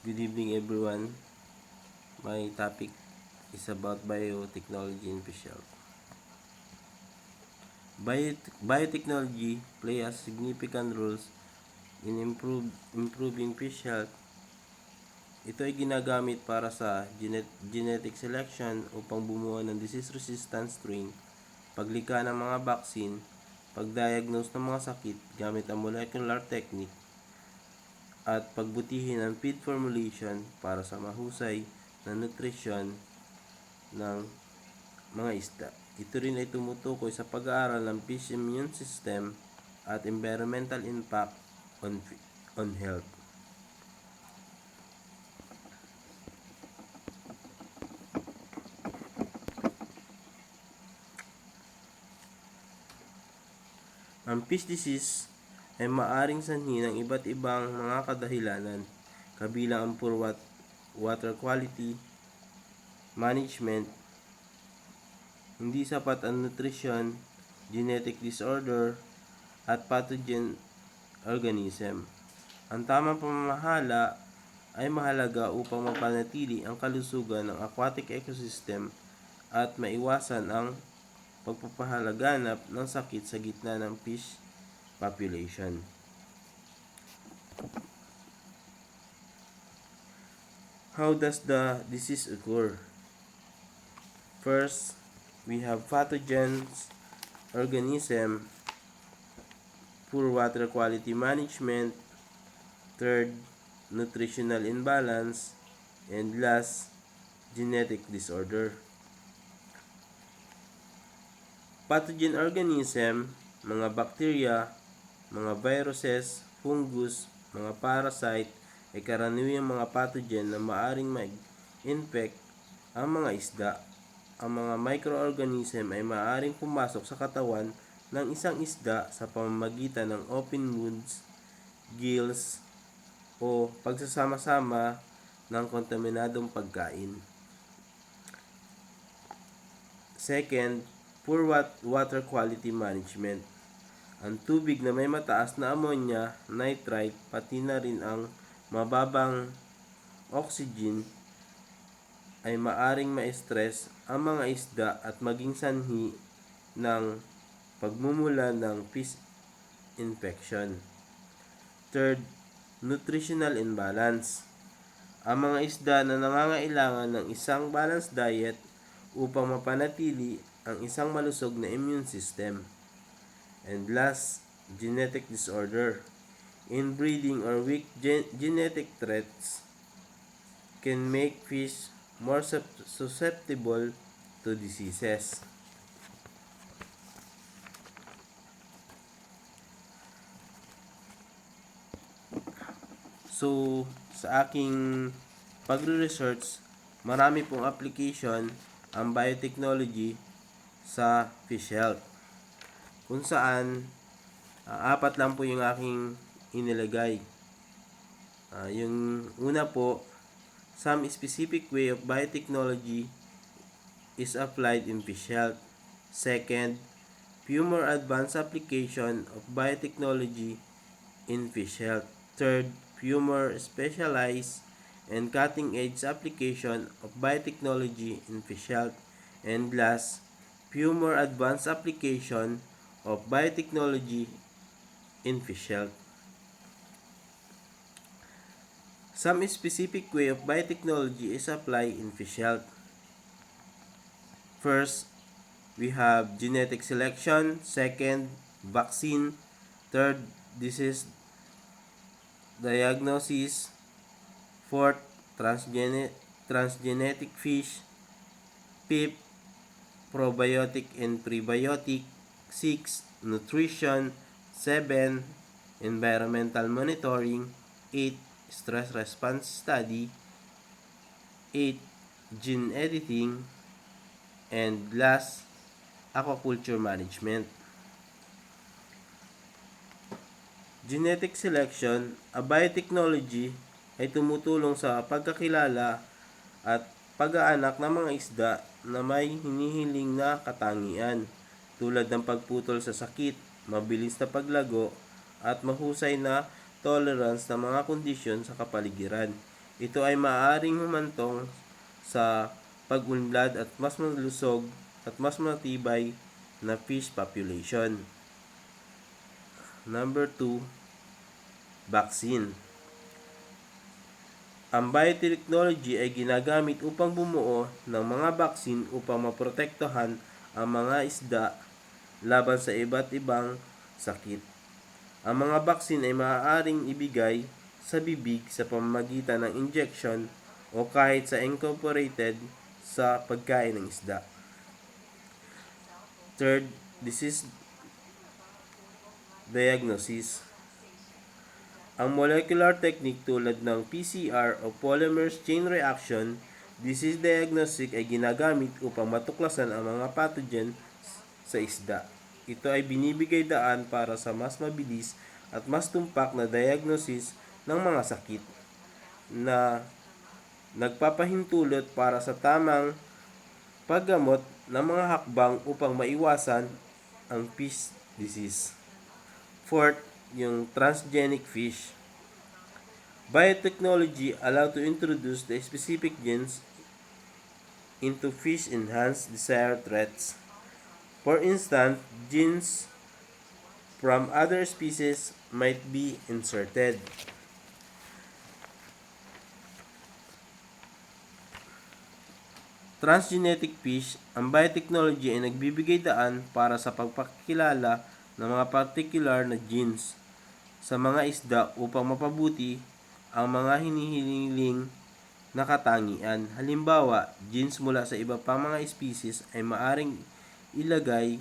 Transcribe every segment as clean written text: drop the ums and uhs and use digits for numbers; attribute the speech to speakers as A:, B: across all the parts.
A: Good evening everyone. My topic is about biotechnology in fish health. Biotechnology play a significant role in improving fish health. Ito ay ginagamit para sa genetic selection upang bumuo ng disease-resistant strain, paglikha ng mga vaccine, pagdiagnose ng mga sakit gamit ang molecular technique, at pagbutihin ang feed formulation para sa mahusay na nutrisyon ng mga isda. Ito rin ay tumutukoy sa pag-aaral ng fish immune system at environmental impact on health. Ang fish disease ay maaring sanhi ng iba't ibang mga kadahilanan, kabilang ang poor water quality management, hindi sapat ang nutrisyon, genetic disorder, at pathogen organism. Ang tamang pamamahala ay mahalaga upang mapanatili ang kalusugan ng aquatic ecosystem at maiwasan ang pagpapahalaganap ng sakit sa gitna ng fish population. How does the disease occur? First, we have pathogens, organism, poor water quality management, third, nutritional imbalance, and last, genetic disorder. Pathogen organism, mga bacteria, mga viruses, fungus, mga parasite, ay karaniwang mga pathogen na maaring mag-infect ang mga isda. Ang mga microorganism ay maaaring pumasok sa katawan ng isang isda sa pamamagitan ng open wounds, gills, o pagsasama-sama ng kontaminadong pagkain. Second, poor water quality management. Ang tubig na may mataas na ammonia, nitrite, pati na rin ang mababang oxygen ay maaring ma-stress ang mga isda at maging sanhi ng pagmumula ng fish infection. Third, nutritional imbalance. Ang mga isda na nangangailangan ng isang balanced diet upang mapanatili ang isang malusog na immune system. And last, genetic disorder. Inbreeding or weak genetic traits can make fish more susceptible to diseases. So, sa aking pagre-research, marami pong application ang biotechnology sa fish health. Kung saan, apat lang po yung aking inilagay. Yung una po, some specific way of biotechnology is applied in fish health. Second, few more advanced application of biotechnology in fish health. Third, few more specialized and cutting-edge application of biotechnology in fish health. And last, few more advanced application of biotechnology in fish health. Some specific way of biotechnology is applied in fish health. First, we have genetic selection. Second, vaccine. Third, disease diagnosis. Fourth, transgenic fish. Fifth, probiotic and prebiotic. 6. Nutrition. 7. Environmental monitoring. 8. Stress response study. 8. Gene editing. And last, aquaculture management. Genetic selection, a biotechnology ay tumutulong sa pagkakilala at pag-aanak ng mga isda na may hinihiling na katangian, tulad ng pagputol sa sakit, mabilis na paglago, at mahusay na tolerance ng mga kondisyon sa kapaligiran. Ito ay maaaring humantong sa pag-unlad at mas malusog at mas matibay na fish population. Number 2, vaccine. Ang biotechnology ay ginagamit upang bumuo ng mga vaccine upang maprotektahan ang mga isda laban sa iba't ibang sakit. Ang mga vaccine ay maaaring ibigay sa bibig sa pamamagitan ng injection o kahit sa incorporated sa pagkain ng isda. Third, disease diagnosis. Ang molecular technique tulad ng PCR o polymer chain reaction disease diagnostic ay ginagamit upang matuklasan ang mga pathogen sa isda. Ito ay binibigay daan para sa mas mabilis at mas tumpak na diagnosis ng mga sakit na nagpapahintulot para sa tamang paggamot ng mga hakbang upang maiwasan ang fish disease. Fourth, yung transgenic fish. Biotechnology allow to introduce the specific genes into fish enhance desired traits. For instance, genes from other species might be inserted. Transgenic fish, ang biotechnology ay nagbibigay daan para sa pagpakilala ng mga particular na genes sa mga isda upang mapabuti ang mga hinihiling na katangian. Halimbawa, genes mula sa iba pang mga species ay maaring ilagay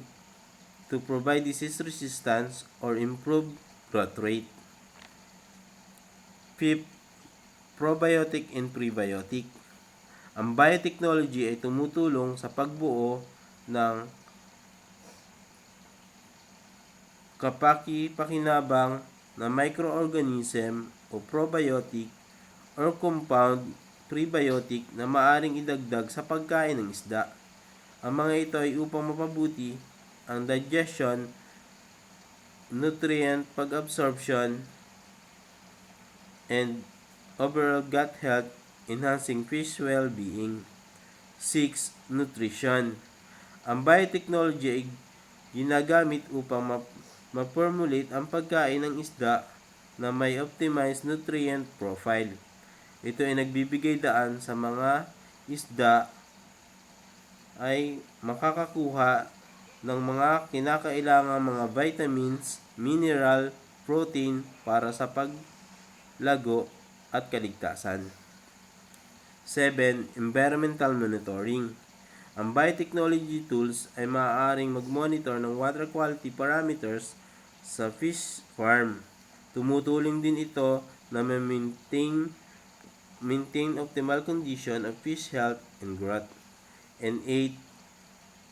A: to provide disease resistance or improve growth rate. Fifth, probiotic and prebiotic. Ang biotechnology ay tumutulong sa pagbuo ng kapaki-pakinabang na microorganism o probiotic or compound prebiotic na maaring idagdag sa pagkain ng isda. Ang mga ito ay upang mapabuti ang digestion, nutrient pag-absorption, and overall gut health, enhancing fish well-being. 6. Nutrition. Ang biotechnology ay ginagamit upang ma-formulate ang pagkain ng isda na may optimized nutrient profile. Ito ay nagbibigay daan sa mga isda ay makakakuha ng mga kinakailangang mga vitamins, mineral, protein para sa paglago at kaligtasan. 7. Environmental monitoring. Ang biotechnology tools ay maaaring mag-monitor ng water quality parameters sa fish farm. Tumutulong din ito na maintain optimal condition of fish health and growth. And 8.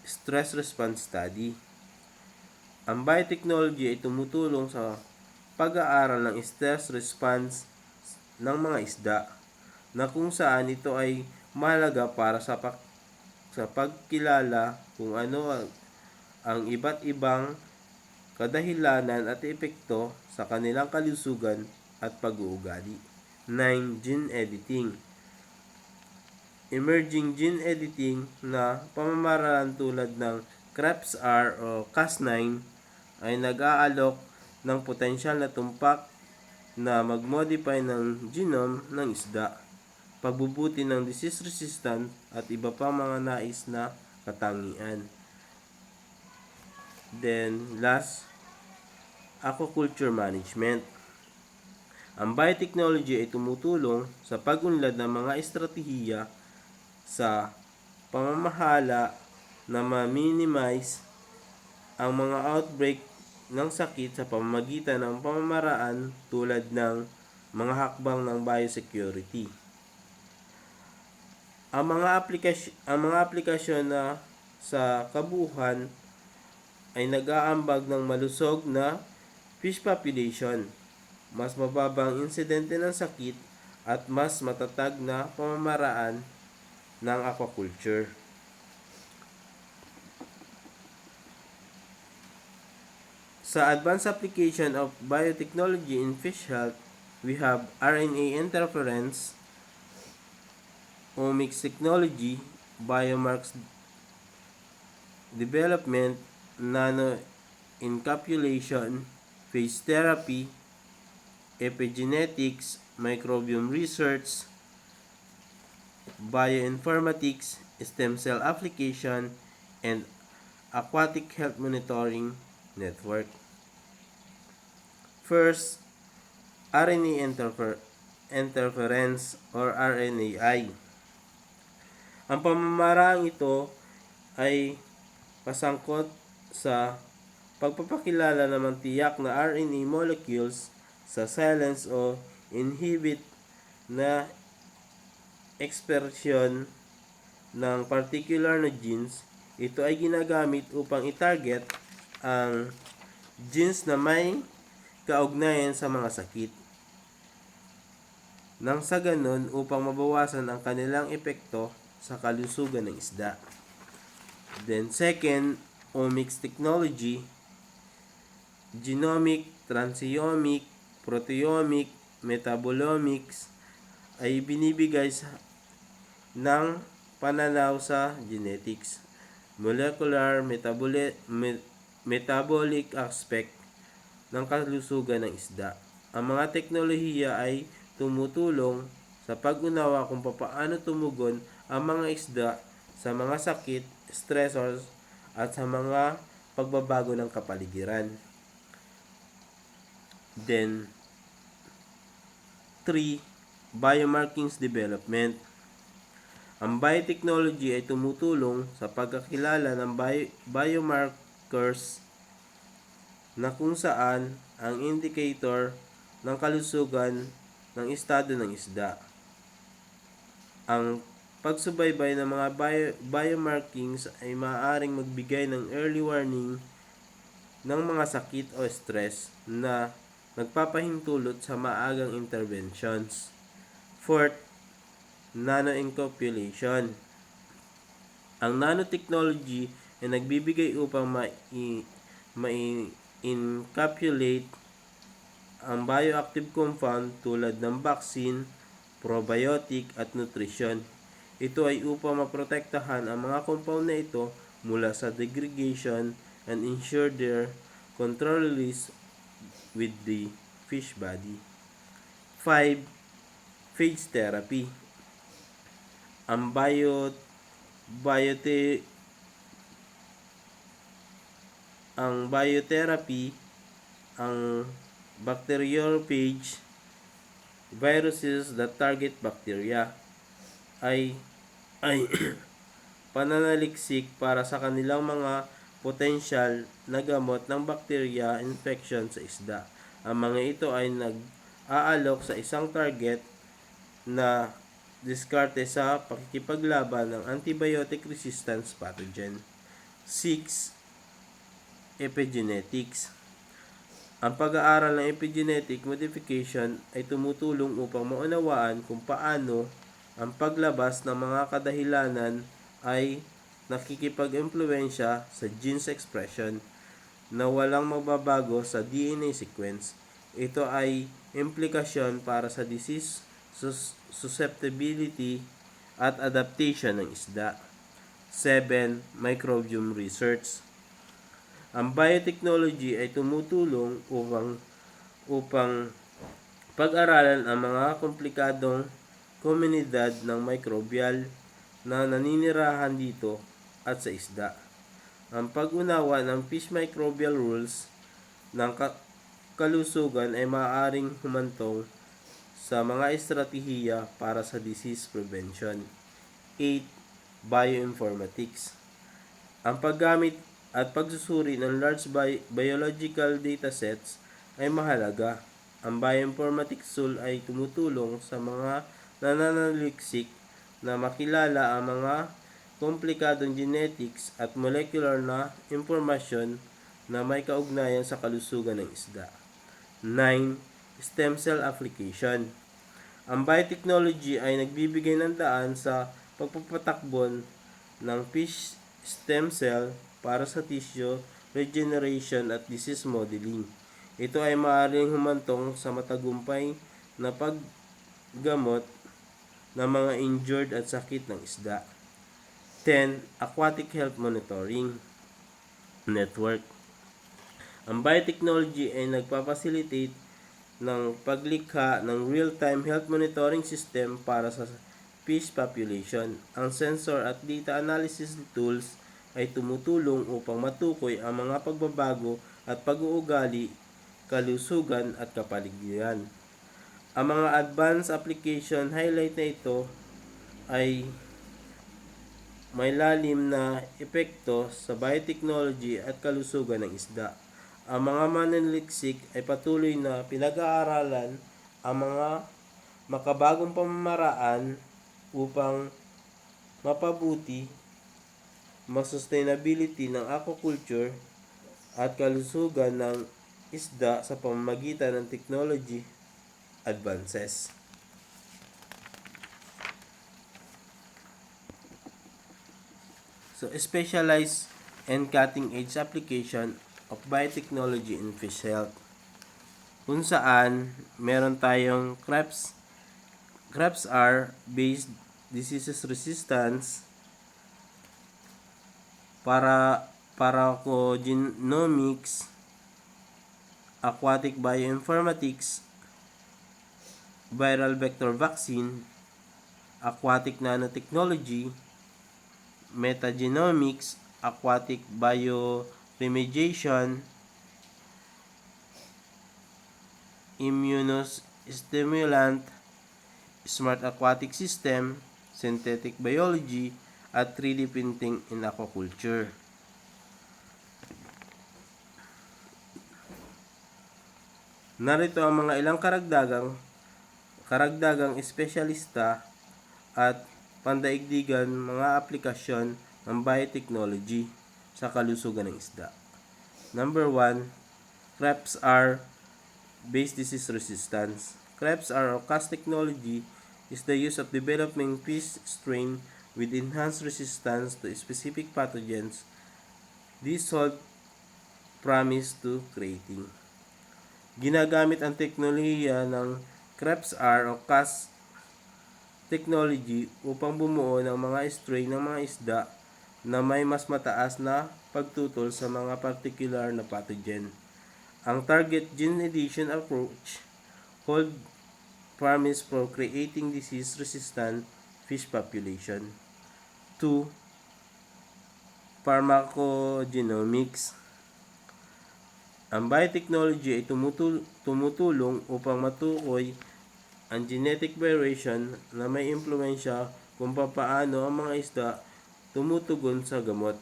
A: Stress response study. Ang biotechnology ay tumutulong sa pag-aaral ng stress response ng mga isda na kung saan ito ay mahalaga para sa pagkilala kung ano ang iba't ibang kadahilanan at epekto sa kanilang kalusugan at pag-uugali. 9. Gene editing. Emerging gene editing na pamamaraan tulad ng CRISPR o Cas9 ay nag-aalok ng potensyal na tumpak na mag-modify ng genome ng isda, pagbubuti ng disease resistant at iba pa mga nais na katangian. Then, last, aquaculture management. Ang biotechnology ay tumutulong sa pag-unlad ng mga estratehiya sa pamamahala na ma-minimize ang mga outbreak ng sakit sa pamamagitan ng pamamaraan tulad ng mga hakbang ng biosecurity. Ang mga aplikasyon na sa kabuuan ay nag-aambag ng malusog na fish population, mas mababang insidente ng sakit at mas matatag na pamamaraan ng aquaculture. Sa advanced application of biotechnology in fish health, we have RNA interference, omics technology, biomarks development, nano-encapsulation, phage therapy, epigenetics, microbiome research, bioinformatics, stem cell application, and aquatic health monitoring network. First, RNA interference or RNAi. Ang pamamaraang ito ay pasangkot sa pagpapakilala ng mga tiyak na RNA molecules sa silence o inhibit na ekspresyon ng particular na genes. Ito ay ginagamit upang itarget ang genes na may kaugnayan sa mga sakit. Nang sa ganun upang mabawasan ang kanilang epekto sa kalusugan ng isda. Then second, omics technology, genomic, transiomic, proteomic, metabolomics ay binibigay ng pananaw sa genetics, molecular, metabolic aspect ng kalusugan ng isda. Ang mga teknolohiya ay tumutulong sa pag-unawa kung paano tumugon ang mga isda sa mga sakit, stressors, at sa mga pagbabago ng kapaligiran. Then, 3. Biomarkings development. Ang biotechnology ay tumutulong sa pagkakilala ng biomarkers na kung saan ang indicator ng kalusugan ng estado ng isda. Ang pagsubaybay ng mga biomarkings ay maaaring magbigay ng early warning ng mga sakit o stress na nagpapahintulot sa maagang interventions. Fourth, nano-encapsulation. Ang nanotechnology ay nagbibigay upang ma-encapsulate ang bioactive compound tulad ng vaccine, probiotic at nutrition. Ito ay upang maprotektahan ang mga compound na ito mula sa degradation and ensure their control release with the fish body. 5. Phage therapy. Ang biotherapy, ang bacteriophage viruses that target bacteria ay pananaliksik para sa kanilang mga potensyal na gamot ng bacteria infection sa isda. Ang mga ito ay nag-aalok sa isang target na diskarte sa pakikipaglaban ng antibiotic resistance pathogen. 6. Epigenetics. Ang pag-aaral ng epigenetic modification ay tumutulong upang maunawaan kung paano ang paglabas ng mga kadahilanan ay nakikipag-impluwensya sa genes expression na walang magbabago sa DNA sequence. Ito ay implikasyon para sa disease susceptibility at adaptation ng isda. 7. Microbiome research. Ang biotechnology ay tumutulong upang pag-aralan ang mga komplikadong komunidad ng microbial na naninirahan dito at sa isda. Ang pag-unawa ng fish microbial rules ng kalusugan ay maaaring humantong sa mga estratehiya para sa disease prevention. 8. Bioinformatics. Ang paggamit at pagsusuri ng large biological datasets ay mahalaga. Ang bioinformatics tool ay tumutulong sa mga nananaliksik na makilala ang mga komplikadong genetics at molecular na impormasyon na may kaugnayan sa kalusugan ng isda. 9. Stem cell application. Ang biotechnology ay nagbibigay ng daan sa pagpapatakbo ng fish stem cell para sa tissue regeneration at disease modeling. Ito ay maaaring humantong sa matagumpay na paggamot ng mga injured at sakit ng isda. 10. Aquatic Health Monitoring Network. Ang biotechnology ay nagpapacilitate ng paglikha ng real-time health monitoring system para sa fish population. Ang sensor at data analysis tools ay tumutulong upang matukoy ang mga pagbabago at pag-uugali, kalusugan at kapaligiran. Ang mga advanced application highlight na ito ay may lalim na epekto sa biotechnology at kalusugan ng isda. Ang mga mananaliksik ay patuloy na pinag-aaralan ang mga makabagong pamamaraan upang mapabuti sustainability ng aquaculture at kalusugan ng isda sa pamamagitan ng technology advances. So, specialized and cutting-edge application of biotechnology in fish health. Kung saan, meron tayong CREPS-R based diseases resistance, pharmacogenomics, aquatic bioinformatics, viral vector vaccine, aquatic nanotechnology, metagenomics, aquatic bioremediation, immunostimulant, smart aquatic system, synthetic biology, at 3D printing in aquaculture. Narito ang mga ilang karagdagang espesyalista at pandaigdigan mga aplikasyon ng biotechnology sa kalusugan ng isda. Number 1, CREPS-R based disease resistance. CREPS-R or CAS technology is the use of developing fish strain with enhanced resistance to specific pathogens. This hold promise to creating. Ginagamit ang teknolohiya ng CREPS-R o CAS technology upang bumuo ng mga strain ng mga isda na may mas mataas na pagtutol sa mga particular na pathogen. Ang target gene edition approach hold promise for creating disease-resistant fish population. 2. Pharmacogenomics. Ang biotechnology ay tumutulong upang matukoy ang genetic variation na may impluensya kung papaano ang mga isda tumutugon sa gamot.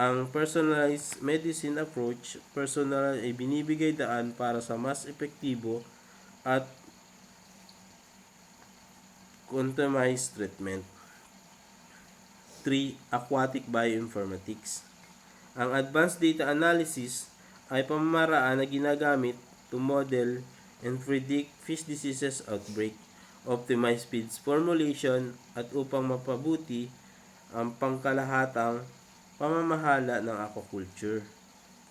A: Ang personalized medicine approach, personal ay binibigay daan para sa mas epektibo at customized treatment. 3. Aquatic bioinformatics. Ang advanced data analysis ay pamamaraan na ginagamit to model and predict fish diseases outbreak, optimize feeds formulation, at upang mapabuti ang pangkalahatang pamamahala ng aquaculture.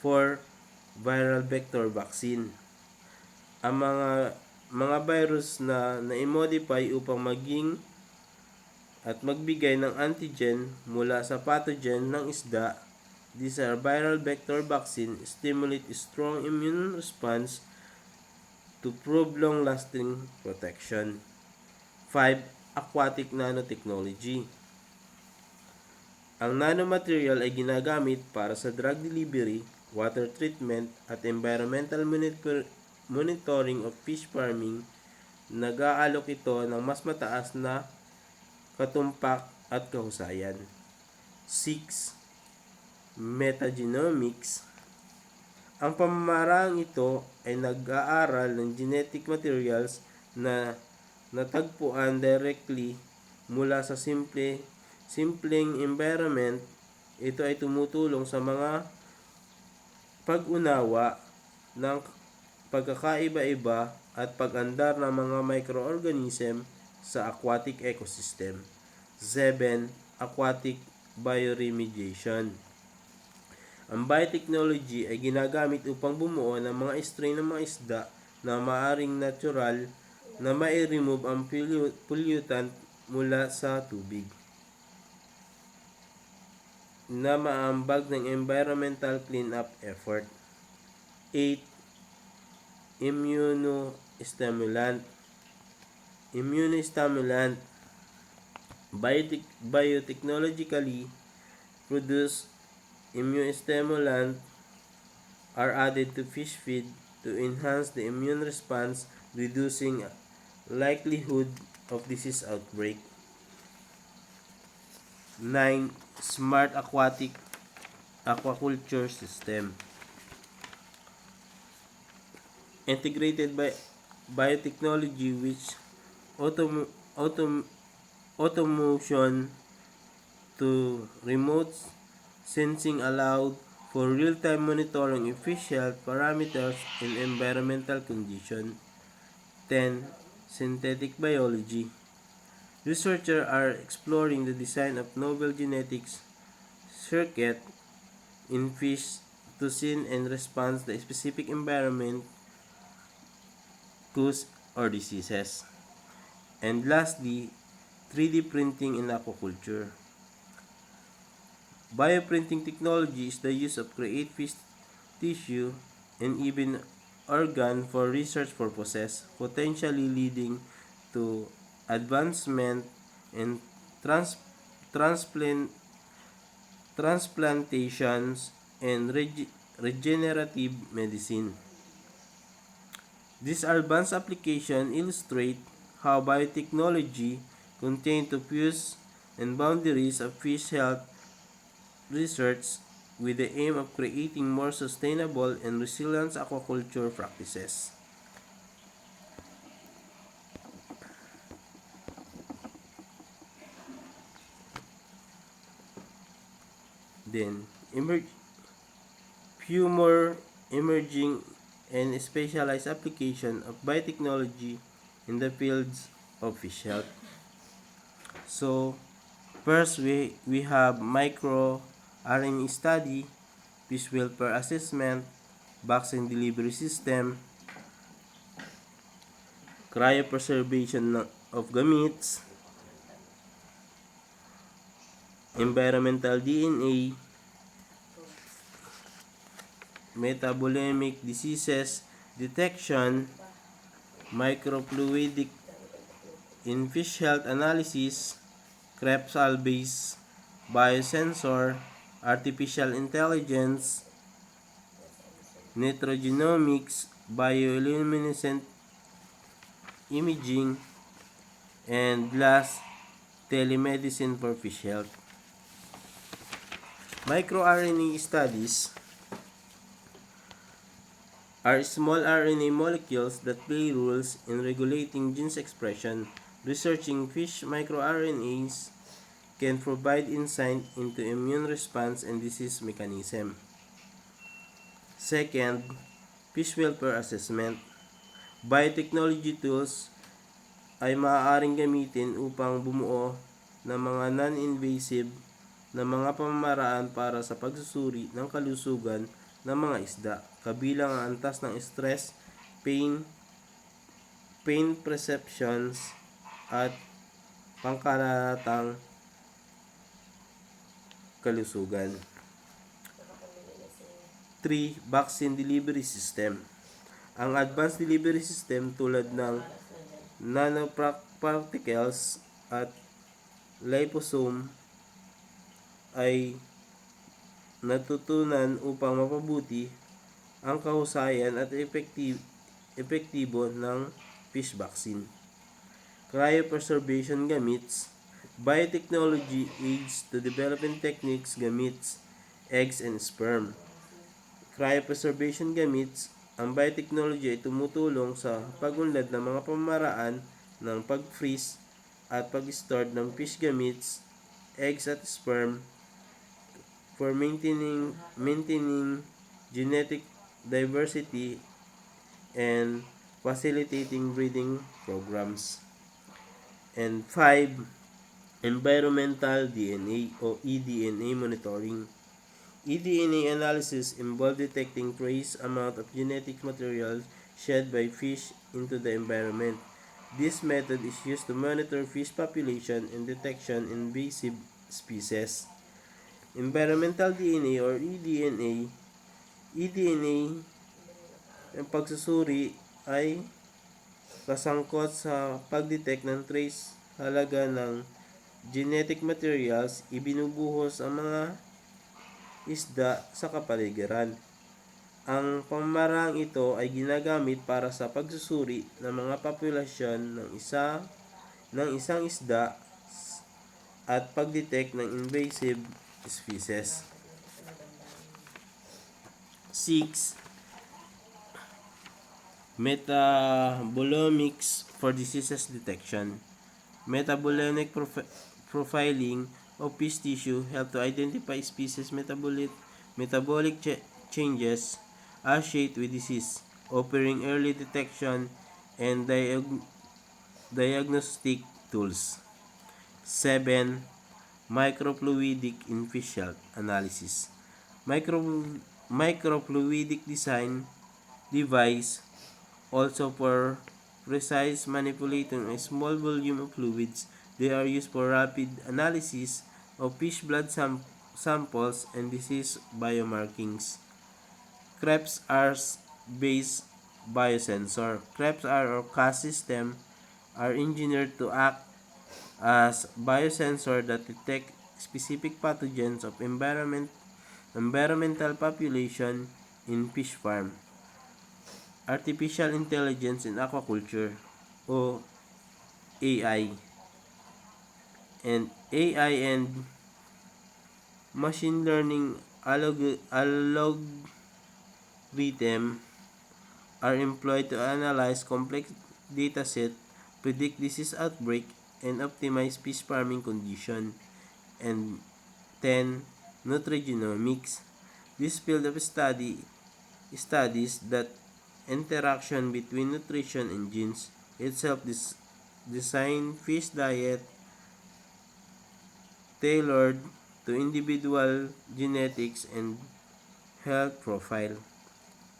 A: 4. Viral vector vaccine. Ang mga virus na na-modify upang maging at magbigay ng antigen mula sa pathogen ng isda. These are viral vector vaccine stimulate strong immune response to prove long-lasting protection. 5. Aquatic nanotechnology. Ang nanomaterial ay ginagamit para sa drug delivery, water treatment, at environmental monitoring of fish farming. Nag-aalok ito ng mas mataas na katumpak at kahusayan. 6. Metagenomics. Ang pamamaraang ito ay nag-aaral ng genetic materials na natagpuan directly mula sa simpleng environment. Ito ay tumutulong sa mga pag-unawa ng pagkakaiba-iba at pag-andar ng mga microorganism sa aquatic ecosystem. 7. Aquatic bioremediation. Ang biotechnology ay ginagamit upang bumuo ng mga strain ng mga isda na maaring natural na mai-remove ang pollutant mula sa tubig na maambag ng environmental cleanup effort. 8. Immunostimulant. Immunostimulant, biotechnologically produced immunostimulant are added to fish feed to enhance the immune response, reducing likelihood of disease outbreak. 9. Smart aquaculture system. Integrated by biotechnology which automation to remote sensing allowed for real-time monitoring of fish health parameters and environmental conditions. 10. Synthetic biology. Researchers are exploring the design of novel genetics circuit in fish to sense and respond to specific environment cause or diseases. And lastly, 3D printing in aquaculture. Bioprinting technology is the use of create fish tissue and even organ for research purposes, potentially leading to advancement in transplantations and regenerative medicine. These advanced applications illustrate how biotechnology continues to push the boundaries of fish health research with the aim of creating more sustainable and resilient aquaculture practices. Then, few more emerging and specialized application of biotechnology in the fields of fish health. So, first we have micro RNA study, fish welfare assessment, vaccine delivery system, cryopreservation of gametes, environmental DNA, metabolomic diseases detection, microfluidic in fish health analysis, Krebs-based biosensor, artificial intelligence, nitrogenomics, bioluminescent imaging, and last, telemedicine for fish health. MicroRNA studies are small RNA molecules that play roles in regulating genes expression. Researching fish microRNAs can provide insight into immune response and disease mechanism. Second, fish welfare assessment. Biotechnology tools ay maaaring gamitin upang bumuo ng mga non-invasive na mga pamamaraan para sa pagsusuri ng kalusugan ng mga isda, kabilang ang antas ng stress, pain perceptions, at pangkalatang kalusugan. 3. Vaccine delivery system. Ang advanced delivery system tulad ng nanoparticles at liposome ay natutunan upang mapabuti ang kahusayan at epektibo ng fish vaccine. Cryopreservation gametes. Biotechnology aids to developing techniques gametes, eggs, and sperm. Cryopreservation gametes. Ang biotechnology ay tumutulong sa pagunlad ng mga pamamaraan ng pag-freeze at pag-store ng fish gametes, eggs at sperm for maintaining genetic diversity and facilitating breeding programs. And 5. Environmental DNA o eDNA monitoring. eDNA analysis involves detecting trace amount of genetic material shed by fish into the environment. This method is used to monitor fish population and detection invasive species. Environmental DNA or eDNA. eDNA ang pagsusuri ay kasangkot sa pagdetect ng trace halaga ng genetic materials ibinubuhos ang mga isda sa kapaligiran. Ang pamamarang ito ay ginagamit para sa pagsusuri ng mga populasyon ng isang isda at pagdetect ng invasive species. 6. Metabolomics for diseases detection. Metabolomic profiling of fish tissue help to identify species metabolic changes associated with disease, offering early detection and diagnostic tools. 7. Microfluidic in fish health analysis. Microfluidic device also for precise manipulating a small volume of fluids. They are used for rapid analysis of fish blood samples and disease biomarkings. Krebs-based biosensor. Krebs-R or CAS system are engineered to act as biosensor that detect specific pathogens of environmental population in fish farm. Artificial Intelligence in Aquaculture o AI. And AI and machine learning algorithm are employed to analyze complex dataset, predict disease outbreak, and optimize fish farming condition. And 10. Nutrigenomics. This field of study studies that interaction between nutrition and genes itself design fish diet tailored to individual genetics and health profile.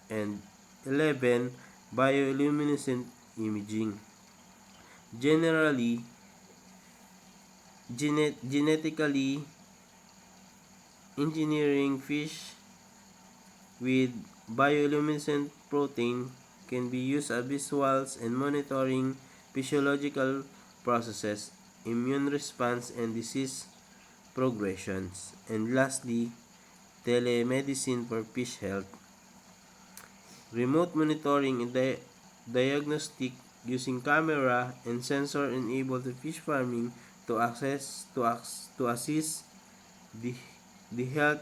A: And 11. Bioluminescent imaging. Generally, genetically engineering fish with bioluminescent protein can be used as visuals and monitoring physiological processes, immune response, and disease progressions. And lastly, telemedicine for fish health. Remote monitoring and diagnostic using camera and sensor enable the fish farming to assist the, the health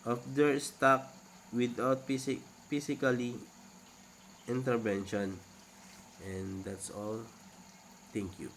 A: of their stock without physically intervention. And that's all. Thank you.